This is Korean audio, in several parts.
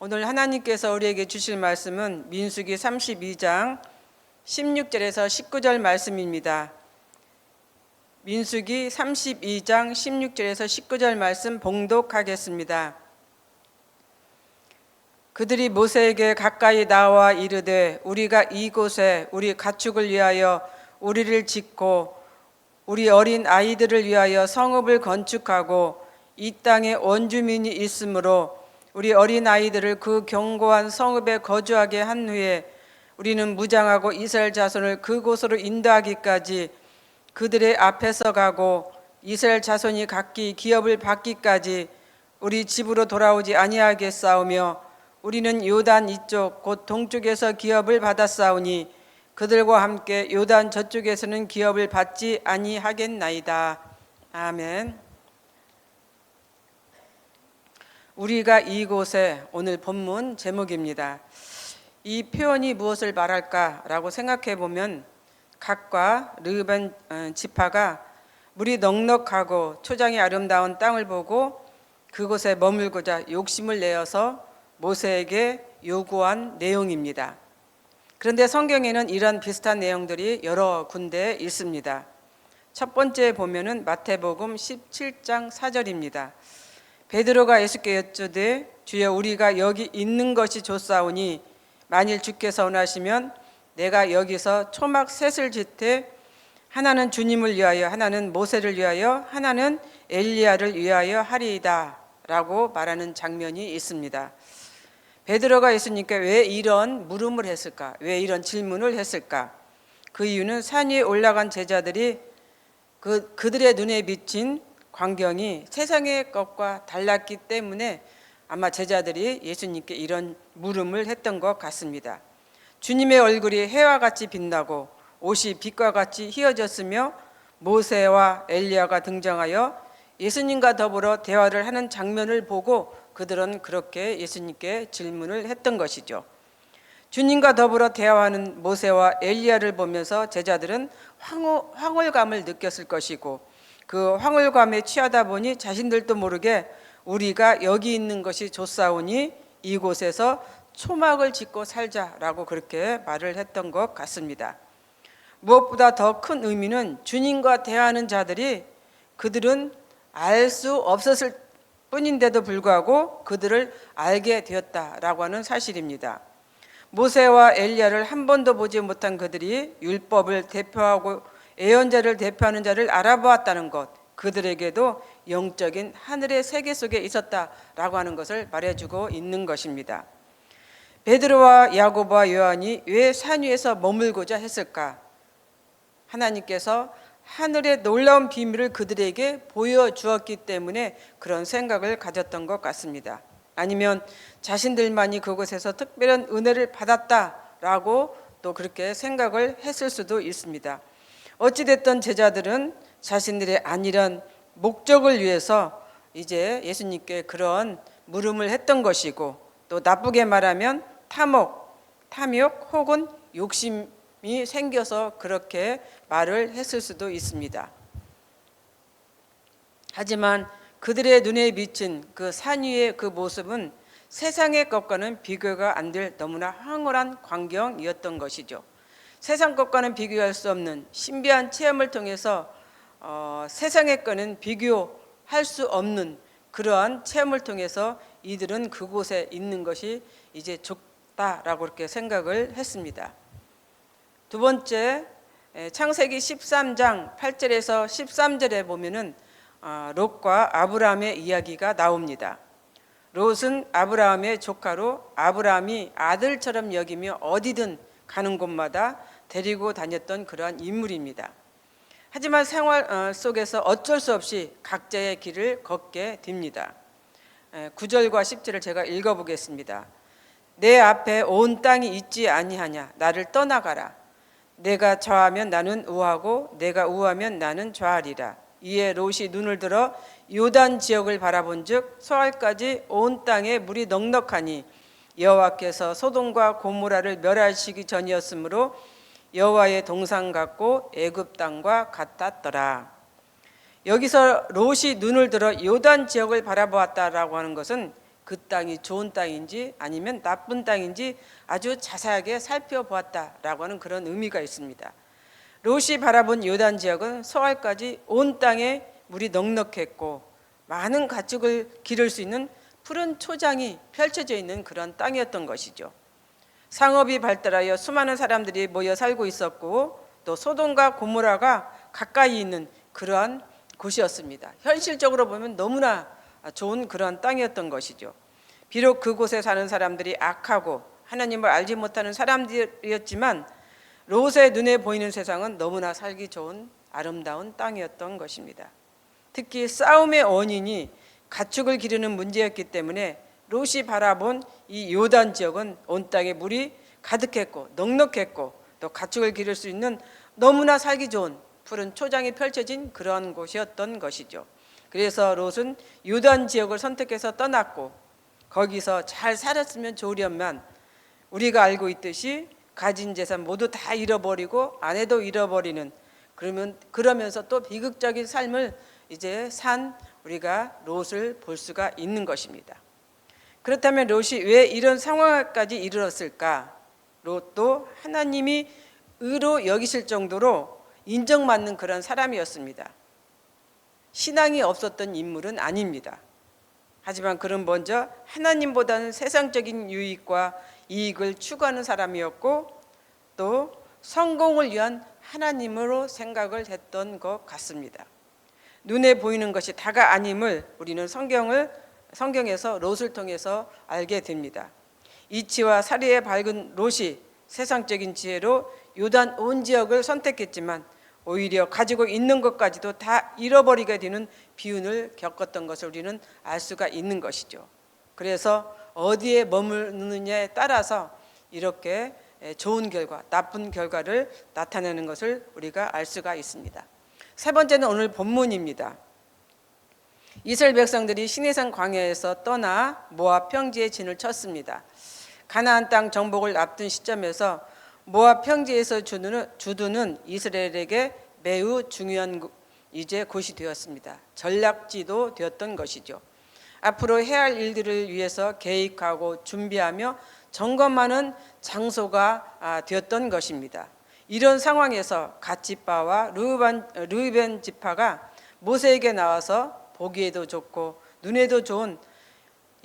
오늘 하나님께서 우리에게 주실 말씀은 민수기 32장 16절에서 19절 말씀입니다. 민수기 32장 16절에서 19절 말씀 봉독하겠습니다. 그들이 모세에게 가까이 나와 이르되 우리가 이곳에 우리 가축을 위하여 우리를 짓고 우리 어린 아이들을 위하여 성읍을 건축하고 이 땅에 원주민이 있으므로 우리 어린 아이들을 그 견고한 성읍에 거주하게 한 후에 우리는 무장하고 이스라엘 자손을 그곳으로 인도하기까지 그들의 앞에서 가고 이스라엘 자손이 각기 기업을 받기까지 우리 집으로 돌아오지 아니하겠사오며 우리는 요단 이쪽 곧 동쪽에서 기업을 받았사오니 그들과 함께 요단 저쪽에서는 기업을 받지 아니하겠나이다. 아멘. 우리가 이곳에 오늘 본문 제목입니다. 이 표현이 무엇을 말할까라고 생각해 보면 갓과 르우벤 지파가 물이 넉넉하고 초장이 아름다운 땅을 보고 그곳에 머물고자 욕심을 내어서 모세에게 요구한 내용입니다. 그런데 성경에는 이런 비슷한 내용들이 여러 군데 있습니다. 첫 번째 보면은 마태복음 17장 4절입니다. 베드로가 예수께 여쭈되 주여 우리가 여기 있는 것이 좋사오니 만일 주께서 원하시면 내가 여기서 초막 셋을 짓되 하나는 주님을 위하여 하나는 모세를 위하여 하나는 엘리야를 위하여 하리이다 라고 말하는 장면이 있습니다. 베드로가 예수님께 왜 이런 물음을 했을까? 왜 이런 질문을 했을까? 그 이유는 산 위에 올라간 제자들이 그들의 눈에 비친 광경이 세상의 것과 달랐기 때문에 아마 제자들이 예수님께 이런 물음을 했던 것 같습니다. 주님의 얼굴이 해와 같이 빛나고 옷이 빛과 같이 휘어졌으며 모세와 엘리야가 등장하여 예수님과 더불어 대화를 하는 장면을 보고 그들은 그렇게 예수님께 질문을 했던 것이죠. 주님과 더불어 대화하는 모세와 엘리야를 보면서 제자들은 황홀감을 느꼈을 것이고 그 황홀감에 취하다 보니 자신들도 모르게 우리가 여기 있는 것이 좋사오니 이곳에서 초막을 짓고 살자라고 그렇게 말을 했던 것 같습니다. 무엇보다 더 큰 의미는 주님과 대화하는 자들이 그들은 알 수 없었을 뿐인데도 불구하고 그들을 알게 되었다라고 하는 사실입니다. 모세와 엘리야를 한 번도 보지 못한 그들이 율법을 대표하고 예언자를 대표하는 자를 알아보았다는 것, 그들에게도 영적인 하늘의 세계 속에 있었다라고 하는 것을 말해주고 있는 것입니다. 베드로와 야고보와 요한이 왜 산 위에서 머물고자 했을까? 하나님께서 하늘의 놀라운 비밀을 그들에게 보여주었기 때문에 그런 생각을 가졌던 것 같습니다. 아니면 자신들만이 그곳에서 특별한 은혜를 받았다라고 또 그렇게 생각을 했을 수도 있습니다. 어찌됐든 제자들은 자신들의 안일한 목적을 위해서 이제 예수님께 그런 물음을 했던 것이고 또 나쁘게 말하면 탐욕 혹은 욕심이 생겨서 그렇게 말을 했을 수도 있습니다. 하지만 그들의 눈에 비친 그 산 위의 그 모습은 세상의 것과는 비교가 안 될 너무나 황홀한 광경이었던 것이죠. 세상 것과는 비교할 수 없는 신비한 체험을 통해서 세상의 것은 비교할 수 없는 그러한 체험을 통해서 이들은 그곳에 있는 것이 이제 좋다라고 그렇게 생각을 했습니다. 두 번째, 창세기 13장 8절에서 13절에 보면은 롯과 아브라함의 이야기가 나옵니다. 롯은 아브라함의 조카로 아브라함이 아들처럼 여기며 어디든 가는 곳마다 데리고 다녔던 그러한 인물입니다. 하지만 생활 속에서 어쩔 수 없이 각자의 길을 걷게 됩니다. 9절과 10절을 제가 읽어보겠습니다. 내 앞에 온 땅이 있지 아니하냐? 나를 떠나가라. 내가 좌하면 나는 우하고 내가 우하면 나는 좌하리라. 이에 롯이 눈을 들어 요단 지역을 바라본즉 소알까지 온 땅에 물이 넉넉하니 여호와께서 소돔과 고모라를 멸하시기 전이었으므로 여호와의 동산 같고 애굽 땅과 같았더라. 여기서 롯이 눈을 들어 요단 지역을 바라보았다라고 하는 것은 그 땅이 좋은 땅인지 아니면 나쁜 땅인지 아주 자세하게 살펴보았다라고 하는 그런 의미가 있습니다. 롯이 바라본 요단 지역은 서알까지 온 땅에 물이 넉넉했고 많은 가축을 기를 수 있는 푸른 초장이 펼쳐져 있는 그런 땅이었던 것이죠. 상업이 발달하여 수많은 사람들이 모여 살고 있었고 또 소돔과 고모라가 가까이 있는 그러한 곳이었습니다. 현실적으로 보면 너무나 좋은 그런 땅이었던 것이죠. 비록 그곳에 사는 사람들이 악하고 하나님을 알지 못하는 사람들이었지만 롯의 눈에 보이는 세상은 너무나 살기 좋은 아름다운 땅이었던 것입니다. 특히 싸움의 원인이 가축을 기르는 문제였기 때문에 롯이 바라본 이 요단 지역은 온 땅에 물이 가득했고 넉넉했고 또 가축을 기를 수 있는 너무나 살기 좋은 푸른 초장이 펼쳐진 그런 곳이었던 것이죠. 그래서 롯은 요단 지역을 선택해서 떠났고 거기서 잘 살았으면 좋으련만 우리가 알고 있듯이 가진 재산 모두 다 잃어버리고 아내도 잃어버리는 그러면서 또 비극적인 삶을 이제 산 우리가 롯을 볼 수가 있는 것입니다. 그렇다면 롯이 왜 이런 상황까지 이르렀을까? 롯도 하나님이 의로 여기실 정도로 인정받는 그런 사람이었습니다. 신앙이 없었던 인물은 아닙니다. 하지만 그는 먼저 하나님보다는 세상적인 유익과 이익을 추구하는 사람이었고 또 성공을 위한 하나님으로 생각을 했던 것 같습니다. 눈에 보이는 것이 다가 아님을 우리는 성경에서 롯을 통해서 알게 됩니다. 이치와 사리의 밝은 롯이 세상적인 지혜로 요단 온 지역을 선택했지만 오히려 가지고 있는 것까지도 다 잃어버리게 되는 비운을 겪었던 것을 우리는 알 수가 있는 것이죠. 그래서 어디에 머무느냐에 따라서 이렇게 좋은 결과, 나쁜 결과를 나타내는 것을 우리가 알 수가 있습니다. 세 번째는 오늘 본문입니다. 이스라엘 백성들이 시내산 광야에서 떠나 모압 평지에 진을 쳤습니다. 가나안 땅 정복을 앞둔 시점에서 모압 평지에서 주둔은 이스라엘에게 매우 중요한 이제 곳이 되었습니다. 전략지도 되었던 것이죠. 앞으로 해야 할 일들을 위해서 계획하고 준비하며 점검하는 장소가 되었던 것입니다. 이런 상황에서 갓 지파와 르우벤 지파가 모세에게 나와서 보기에도 좋고 눈에도 좋은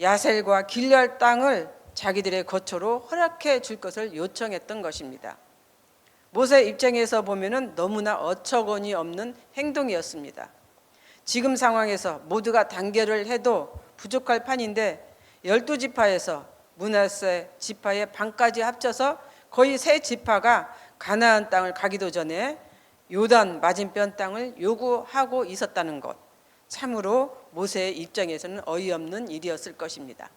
야셀과 길르앗 땅을 자기들의 거처로 허락해 줄 것을 요청했던 것입니다. 모세 입장에서 보면은 너무나 어처구니 없는 행동이었습니다. 지금 상황에서 모두가 단결을 해도 부족할 판인데 12지파에서 므낫세 지파의 반까지 합쳐서 거의 세 지파가 가나안 땅을 가기도 전에 요단 맞은편 땅을 요구하고 있었다는 것, 참으로 모세의 입장에서는 어이없는 일이었을 것입니다.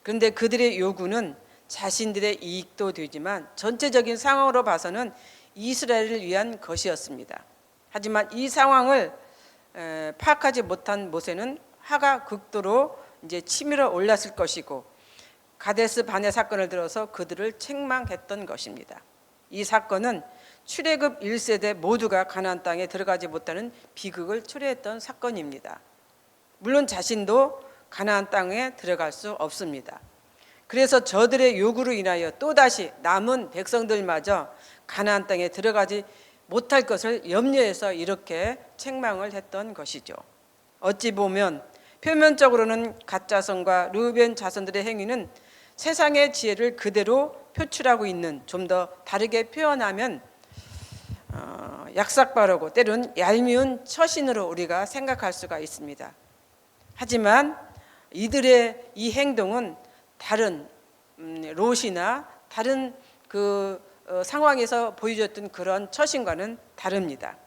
그런데 그들의 요구는 자신들의 이익도 되지만 전체적인 상황으로 봐서는 이스라엘을 위한 것이었습니다. 하지만 이 상황을 파악하지 못한 모세는 화가 극도로 이제 치밀어 올랐을 것이고 가데스 바네 사건을 들어서 그들을 책망했던 것입니다. 이 사건은 출애굽 1세대 모두가 가나안 땅에 들어가지 못하는 비극을 초래했던 사건입니다. 물론 자신도 가나안 땅에 들어갈 수 없습니다. 그래서 저들의 요구로 인하여 또다시 남은 백성들마저 가나안 땅에 들어가지 못할 것을 염려해서 이렇게 책망을 했던 것이죠. 어찌 보면 표면적으로는 갓 자손과 르우벤 자손들의 행위는 세상의 지혜를 그대로 표출하고 있는, 좀 더 다르게 표현하면 약삭빠르고 때론 얄미운 처신으로 우리가 생각할 수가 있습니다. 하지만 이들의 이 행동은 다른 롯이나 다른 그 상황에서 보여줬던 그런 처신과는 다릅니다.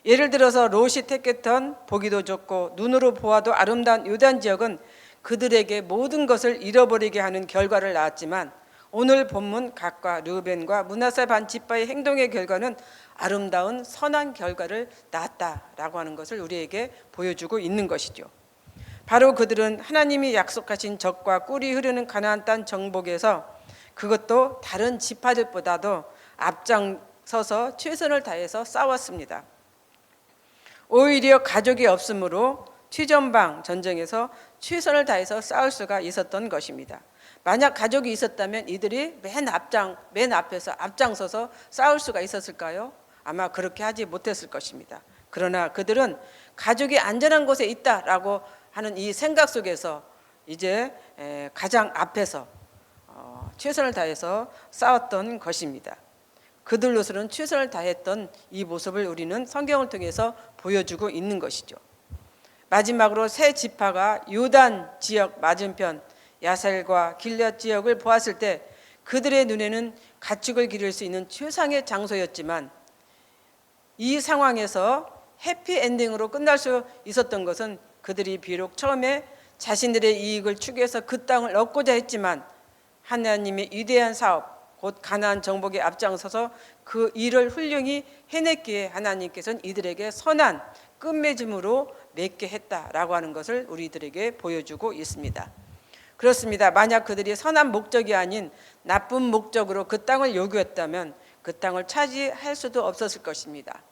예를 들어서 롯이 택했던 보기도 좋고 눈으로 보아도 아름다운 요단 지역은 그들에게 모든 것을 잃어버리게 하는 결과를 낳았지만 오늘 본문 갓과 르우벤과 므낫세 반 지파의 행동의 결과는 아름다운 선한 결과를 낳았다라고 하는 것을 우리에게 보여주고 있는 것이죠. 바로 그들은 하나님이 약속하신 적과 꿀이 흐르는 가나안 땅 정복에서 그것도 다른 지파들보다도 앞장서서 최선을 다해서 싸웠습니다. 오히려 가족이 없으므로 최전방 전쟁에서 최선을 다해서 싸울 수가 있었던 것입니다. 만약 가족이 있었다면 이들이 맨 앞에서 앞장서서 싸울 수가 있었을까요? 아마 그렇게 하지 못했을 것입니다. 그러나 그들은 가족이 안전한 곳에 있다라고 하는 이 생각 속에서 이제 가장 앞에서 최선을 다해서 싸웠던 것입니다. 그들로서는 최선을 다했던 이 모습을 우리는 성경을 통해서 보여주고 있는 것이죠. 마지막으로 세 지파가 요단 지역 맞은편 야셀과 길앗 지역을 보았을 때 그들의 눈에는 가축을 기를 수 있는 최상의 장소였지만 이 상황에서 해피엔딩으로 끝날 수 있었던 것은 그들이 비록 처음에 자신들의 이익을 추구해서 그 땅을 얻고자 했지만 하나님의 위대한 사업 곧 가나안 정복에 앞장서서 그 일을 훌륭히 해냈기에 하나님께서는 이들에게 선한 끝맺음으로 맺게 했다라고 하는 것을 우리들에게 보여주고 있습니다. 그렇습니다. 만약 그들이 선한 목적이 아닌 나쁜 목적으로 그 땅을 요구했다면 그 땅을 차지할 수도 없었을 것입니다.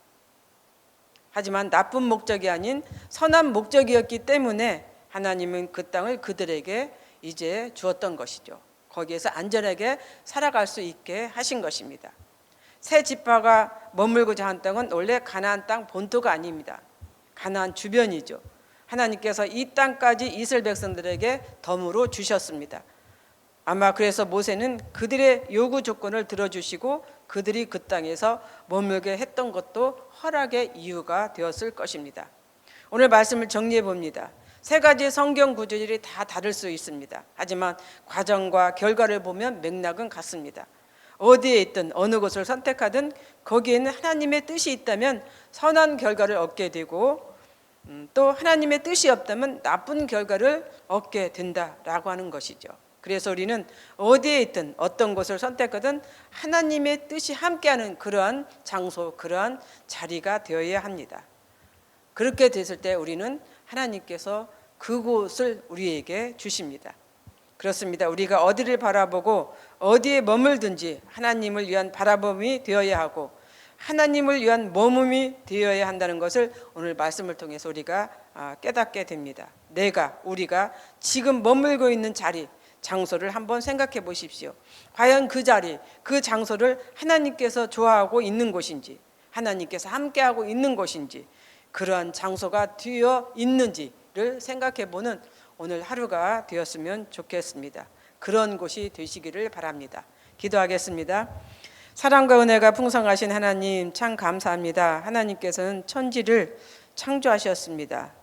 하지만 나쁜 목적이 아닌 선한 목적이었기 때문에 하나님은 그 땅을 그들에게 이제 주었던 것이죠. 거기에서 안전하게 살아갈 수 있게 하신 것입니다. 세 지파가 머물고자 한 땅은 원래 가나안 땅 본토가 아닙니다. 가나안 주변이죠. 하나님께서 이 땅까지 이스라엘 백성들에게 덤으로 주셨습니다. 아마 그래서 모세는 그들의 요구 조건을 들어주시고 그들이 그 땅에서 머물게 했던 것도 허락의 이유가 되었을 것입니다. 오늘 말씀을 정리해 봅니다. 세 가지 성경 구절이 다 다를 수 있습니다. 하지만 과정과 결과를 보면 맥락은 같습니다. 어디에 있든 어느 곳을 선택하든 거기에는 하나님의 뜻이 있다면 선한 결과를 얻게 되고 또 하나님의 뜻이 없다면 나쁜 결과를 얻게 된다라고 하는 것이죠. 그래서 우리는 어디에 있든 어떤 곳을 선택하든 하나님의 뜻이 함께하는 그러한 장소, 그러한 자리가 되어야 합니다. 그렇게 됐을 때 우리는 하나님께서 그곳을 우리에게 주십니다. 그렇습니다. 우리가 어디를 바라보고 어디에 머물든지 하나님을 위한 바라봄이 되어야 하고 하나님을 위한 머금이 되어야 한다는 것을 오늘 말씀을 통해서 우리가 깨닫게 됩니다. 우리가 지금 머물고 있는 자리, 장소를 한번 생각해 보십시오. 과연 그 자리, 그 장소를 하나님께서 좋아하고 있는 곳인지, 하나님께서 함께하고 있는 곳인지, 그러한 장소가 되어 있는지를 생각해 보는 오늘 하루가 되었으면 좋겠습니다. 그런 곳이 되시기를 바랍니다. 기도하겠습니다. 사랑과 은혜가 풍성하신 하나님 참 감사합니다. 하나님께서는 천지를 창조하셨습니다.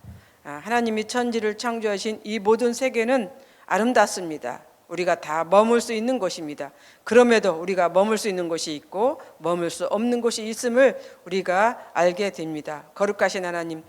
하나님이 천지를 창조하신 이 모든 세계는 아름답습니다. 우리가 다 머물 수 있는 곳입니다. 그럼에도 우리가 머물 수 있는 곳이 있고 머물 수 없는 곳이 있음을 우리가 알게 됩니다. 거룩하신 하나님,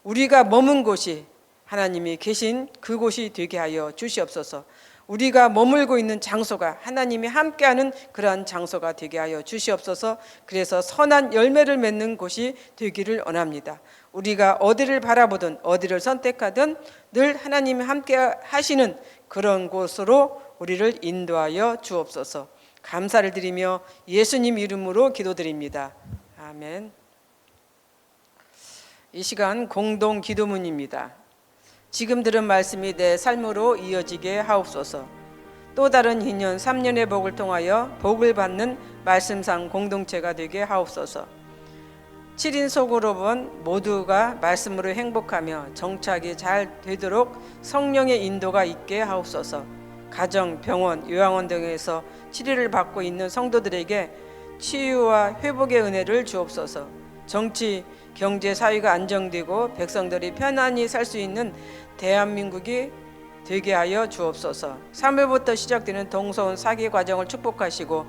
우리가 머문 곳이 하나님이 계신 그곳이 되게 하여 주시옵소서. 우리가 머물고 있는 장소가 하나님이 함께하는 그러한 장소가 되게 하여 주시옵소서. 그래서 선한 열매를 맺는 곳이 되기를 원합니다. 우리가 어디를 바라보든 어디를 선택하든 늘 하나님이 함께 하시는 그런 곳으로 우리를 인도하여 주옵소서. 감사를 드리며 예수님 이름으로 기도드립니다. 아멘. 이 시간 공동 기도문입니다. 지금 들은 말씀이 내 삶으로 이어지게 하옵소서. 또 다른 2년 3년의 복을 통하여 복을 받는 말씀상 공동체가 되게 하옵소서. 7인 속으로 본 모두가 말씀으로 행복하며 정착이 잘 되도록 성령의 인도가 있게 하옵소서. 가정, 병원, 요양원 등에서 치료를 받고 있는 성도들에게 치유와 회복의 은혜를 주옵소서. 정치, 경제, 사회가 안정되고 백성들이 편안히 살 수 있는 대한민국이 되게 하여 주옵소서. 3월부터 시작되는 동서온 사기 과정을 축복하시고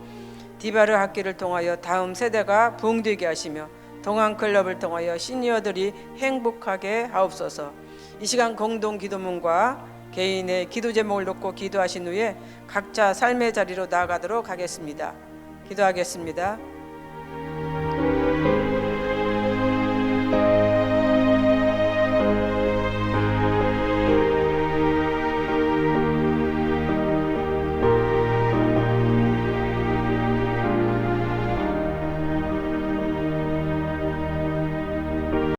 디바르 학기를 통하여 다음 세대가 부흥되게 하시며 동안클럽을 통하여 시니어들이 행복하게 하옵소서. 이 시간 공동 기도문과 개인의 기도 제목을 놓고 기도하신 후에 각자 삶의 자리로 나아가도록 하겠습니다. 기도하겠습니다.